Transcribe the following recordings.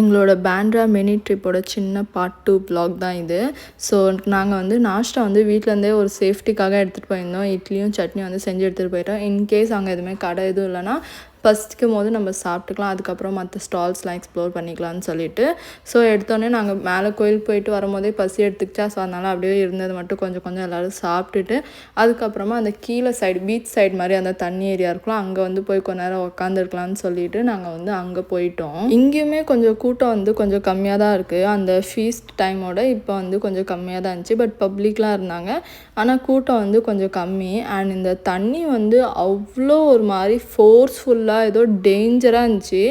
எங்களோட பேண்ட்ரா மினி ட்ரிப்போட சின்ன part 2 vlog தான் இது. ஸோ நாங்கள் வந்து நாஷ்டா வந்து வீட்டிலேருந்தே ஒரு சேஃப்டிக்காக எடுத்துகிட்டு போயிருந்தோம். இட்லியும் சட்னியும் வந்து செஞ்சு எடுத்துகிட்டு போயிட்டோம். இன்கேஸ் அங்கே எதுவுமே கடை எதுவும் இல்லைன்னா பசிக்கும் போது நம்ம சாப்பிட்டுக்கலாம், அதுக்கப்புறம் மற்ற ஸ்டால்ஸ்லாம் எக்ஸ்ப்ளோர் பண்ணிக்கலாம்னு சொல்லிட்டு. ஸோ எடுத்தோடனே நாங்கள் மேலே கோயிலுக்கு போயிட்டு வரும்போதே பசி எடுத்துக்கிச்சா, ஸோ அதனால் அப்படியே இருந்தது மட்டும் கொஞ்சம் கொஞ்சம் எல்லோரும் சாப்பிட்டுட்டு அதுக்கப்புறமா அந்த கீழே சைடு பீச் சைடு மாதிரி அந்த தண்ணி ஏரியா இருக்கலாம், அங்கே வந்து போய் கொஞ்ச நேரம் உட்காந்துருக்கலாம்னு சொல்லிட்டு நாங்கள் வந்து அங்கே போயிட்டோம். இங்கேயுமே கொஞ்சம் கூட்டம் வந்து கொஞ்சம் கம்மியாக தான் இருக்குது. அந்த ஃபீஸ்ட் டைமோட இப்போ வந்து கொஞ்சம் கம்மியாக தான் இருந்துச்சு. பட் பப்ளிக்லாம் இருந்தாங்க, ஆனால் கூட்டம் வந்து கொஞ்சம் கம்மி. அண்ட் இந்த தண்ணி வந்து அவ்வளோ ஒரு மாதிரி ஃபோர்ஸ்ஃபுல்லாக ஏதோ டேஞ்சராக இருந்துச்சு.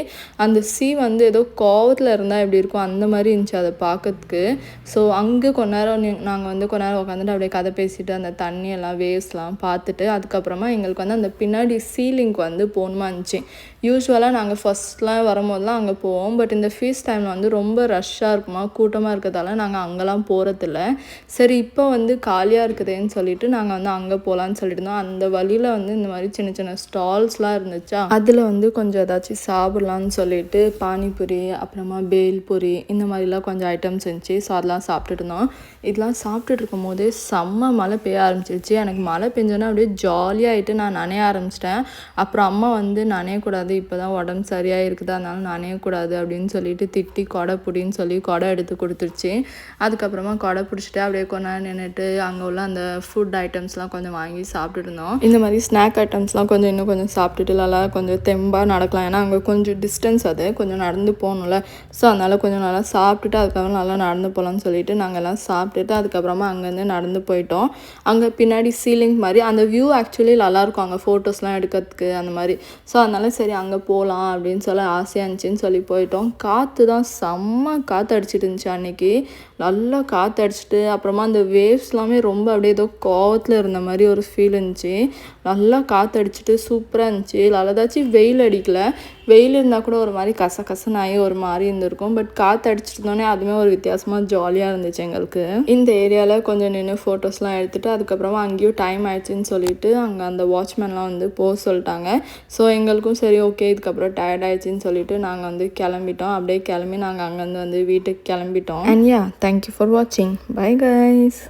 அந்த வந்து ஏதோ கோவத்தில் இருந்தால் எப்படி இருக்கும் அந்த மாதிரி இருந்துச்சு அதை பார்க்கறதுக்கு. ஸோ அங்கே கொஞ்ச நேரம் நாங்கள் வந்து கொஞ்ச நேரம் உட்காந்துட்டு அப்படியே கதை பேசிட்டு அந்த தண்ணியெல்லாம் வேவ்ஸ்லாம் பார்த்துட்டு அதுக்கப்புறமா எங்களுக்கு வந்து அந்த பின்னாடி சீலிங்க்கு வந்து போகணுமா இருந்துச்சு. யூஸ்வலாக நாங்கள் ஃபஸ்ட்லாம் வரும்போதெல்லாம் அங்கே போவோம். பட் இந்த ஃபீஸ் டைமில் வந்து ரொம்ப ரஷ்ஷாக இருக்குமா, கூட்டமாக இருக்கிறதால நாங்கள் அங்கெல்லாம் போகிறதில்ல. சரி இப்போ வந்து காலியாக இருக்குதுன்னு சொல்லிட்டு நாங்கள் வந்து அங்கே போகலான்னு சொல்லிட்டு இருந்தோம். அந்த வழியில் வந்து இந்த மாதிரி சின்ன சின்ன ஸ்டால்ஸ்லாம் இருந்துச்சா, அதில் வந்து கொஞ்சம் ஏதாச்சும் சாப்பிட்லான்னு சொல்லிட்டு பானிபூரி, அப்புறமா பேல்பூரி இந்த மாதிரிலாம் கொஞ்சம் ஐட்டம்ஸ் இருந்துச்சு. ஸோ அதெல்லாம் சாப்பிட்டுட்டு இருந்தோம். இதெல்லாம் சாப்பிட்டுட்டு இருக்கும் போதே செம்ம மழை பெய்ய ஆரம்பிச்சிருச்சு. எனக்கு மழை பெஞ்சோன்னா அப்படியே ஜாலியாகிட்டு நான் நனைய ஆரம்பிச்சிட்டேன். அப்புறம் அம்மா வந்து நனையக்கூடாது, இப்போ தான் உடம்பு சரியாக இருக்குது, அதனால நனையக்கூடாது அப்படின்னு சொல்லிட்டு திட்டி கொடை பிடின்னு சொல்லி கொடை எடுத்து கொடுத்துருச்சு. அதுக்கப்புறமா கொடை பிடிச்சிட்டு அப்படியே கொஞ்ச நேரம் நின்றுட்டு அங்கே உள்ள அந்த ஃபுட் ஐட்டம்ஸ்லாம் கொஞ்சம் வாங்கி சாப்பிட்டுட்டு இருந்தோம். இந்த மாதிரி ஸ்நாக் ஐட்டம்ஸ்லாம் கொஞ்சம் இன்னும் கொஞ்சம் சாப்பிட்டுட்டு நல்லா கொஞ்சம் தெம்பாக நடக்கலாம். ஏன்னா அங்கே கொஞ்சம் டிஸ்டன்ஸ், அது கொஞ்சம் நடந்து போகணும்ல. ஸோ அதனால் கொஞ்சம் நல்லா சாப்பிட்டுட்டு அதுக்கப்புறம் நல்லா நடந்து போகலான்னு சொல்லிட்டு நாங்கள் எல்லாம் சாப்பிட்டுட்டு அதுக்கப்புறமா அங்கேருந்து நடந்து போயிட்டோம். அங்கே பின்னாடி சீலிங் மாதிரி அந்த வியூ ஆக்சுவலி நல்லாயிருக்கும், அங்கே ஃபோட்டோஸ்லாம் எடுக்கிறதுக்கு அந்த மாதிரி. ஸோ அதனால சரி அங்கே போகலாம் அப்படின்னு சொல்லி ஆசையாக இருந்துச்சின்னு சொல்லி போயிட்டோம். காற்று தான் செம்ம காற்று அடிச்சிட்டு இருந்துச்சு அன்றைக்கி. நல்லா காற்று அடிச்சிட்டு அப்புறமா அந்த வேவ்ஸ் எல்லாமே ரொம்ப அப்படியே ஏதோ கோவத்தில் இருந்த மாதிரி ஒரு ஃபீல் இருந்துச்சு. நல்லா காற்று அடிச்சிட்டு சூப்பராக இருந்துச்சு. ஏதாச்சும் வெயில் அடிக்கலை, வெயில் இருந்தால் கூட ஒரு மாதிரி கசகசன்னு ஆகி ஒரு மாதிரி இருந்திருக்கும். பட் காற்று அடிச்சிட்டு இருந்தோடனே அதுவுமே ஒரு வித்தியாசமாக ஜாலியாக இருந்துச்சு எங்களுக்கு. இந்த ஏரியாவில் கொஞ்சம் நின்று ஃபோட்டோஸ்லாம் எடுத்துகிட்டு அதுக்கப்புறமா அங்கேயும் டைம் ஆயிடுச்சுன்னு சொல்லிட்டு அங்கே அந்த வாட்ச்மேன்லாம் வந்து போக சொல்லிட்டாங்க. ஸோ எங்களுக்கும் சரி ஓகே இதுக்கப்புறம் டயர்ட் ஆயிடுச்சின்னு சொல்லிட்டு நாங்கள் வந்து கிளம்பிட்டோம். அப்படியே கிளம்பி நாங்கள் அங்கேருந்து வந்து வீட்டுக்கு கிளம்பிட்டோம். அண்ட் யா, தேங்க்யூ ஃபார் வாட்சிங். Bye guys.